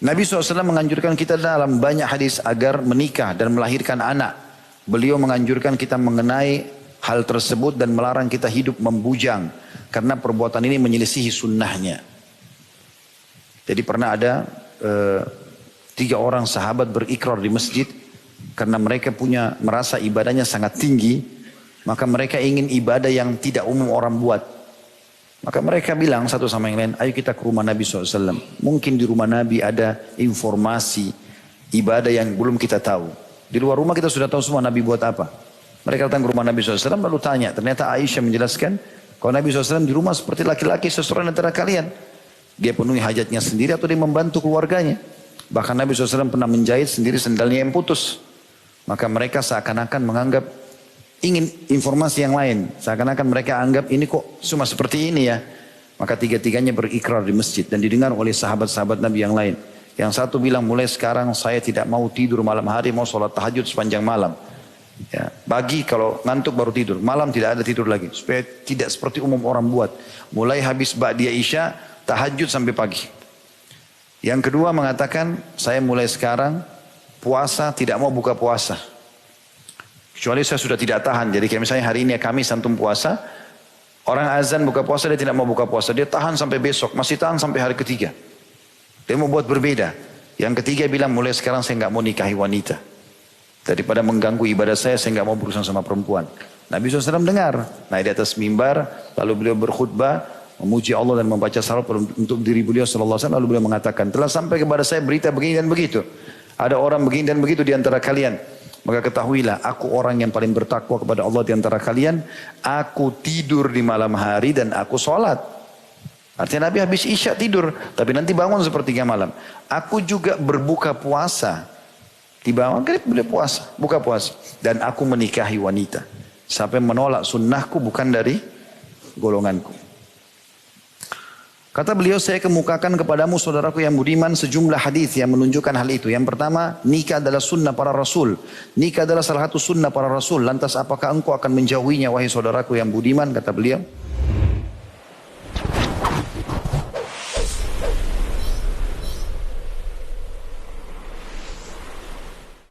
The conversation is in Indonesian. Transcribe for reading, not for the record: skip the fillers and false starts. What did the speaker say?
Nabi SAW menganjurkan kita dalam banyak hadis agar menikah dan melahirkan anak. Beliau menganjurkan kita mengenai hal tersebut dan melarang kita hidup membujang. Karena perbuatan ini menyelisihi sunnahnya. Jadi pernah ada 3 orang sahabat berikrar di masjid. Karena mereka merasa ibadahnya sangat tinggi. Maka mereka ingin ibadah yang tidak umum orang buat. Maka mereka bilang satu sama yang lain, ayo kita ke rumah Nabi SAW. Mungkin di rumah Nabi ada informasi ibadah yang belum kita tahu. Di luar rumah kita sudah tahu semua Nabi buat apa. Mereka datang ke rumah Nabi SAW lalu tanya. Ternyata Aisyah menjelaskan, kalau Nabi SAW di rumah seperti laki-laki seseorang antara kalian. Dia penuhi hajatnya sendiri atau dia membantu keluarganya. Bahkan Nabi SAW pernah menjahit sendiri sendalnya yang putus. Maka mereka seakan-akan menganggap ingin informasi yang lain. Seakan-akan mereka anggap ini kok cuma seperti ini ya. Maka 3-tiganya berikrar di masjid. Dan didengar oleh sahabat-sahabat Nabi yang lain. Yang satu bilang mulai sekarang saya tidak mau tidur malam hari. Mau sholat tahajud sepanjang malam. Ya, pagi kalau ngantuk baru tidur. Malam tidak ada tidur lagi. Supaya tidak seperti umum orang buat. Mulai habis ba'diyah isya tahajud sampai pagi. Yang kedua mengatakan saya mulai sekarang puasa tidak mau buka puasa. Kecuali saya sudah tidak tahan. Jadi kayak misalnya hari ini Kamis antum puasa. Orang azan buka puasa dia tidak mau buka puasa. Dia tahan sampai besok. Masih tahan sampai hari ketiga. Dia mau buat berbeda. Yang ketiga bilang mulai sekarang saya nggak mau nikahi wanita. Daripada mengganggu ibadah saya nggak mau berurusan sama perempuan. Nabi SAW dengar. Naik di atas mimbar. Lalu beliau berkhutbah. Memuji Allah dan membaca salawat untuk diri beliau SAW. Lalu beliau mengatakan. Telah sampai kepada saya berita begini dan begitu. Ada orang begini dan begitu di antara kalian. Maka ketahuilah aku orang yang paling bertakwa kepada Allah di antara kalian. Aku tidur di malam hari dan aku sholat. Artinya Nabi habis isya tidur. Tapi nanti bangun sepertiga malam. Aku juga berbuka puasa. Di bawah maghrib boleh puasa. Buka puasa. Dan aku menikahi wanita. Sampai menolak sunnahku bukan dari golonganku. Kata beliau, saya kemukakan kepadamu saudaraku yang budiman sejumlah hadis yang menunjukkan hal itu. Yang pertama, nikah adalah sunnah para rasul. Nikah adalah salah satu sunnah para rasul. Lantas apakah engkau akan menjauhinya wahai saudaraku yang budiman? Kata beliau.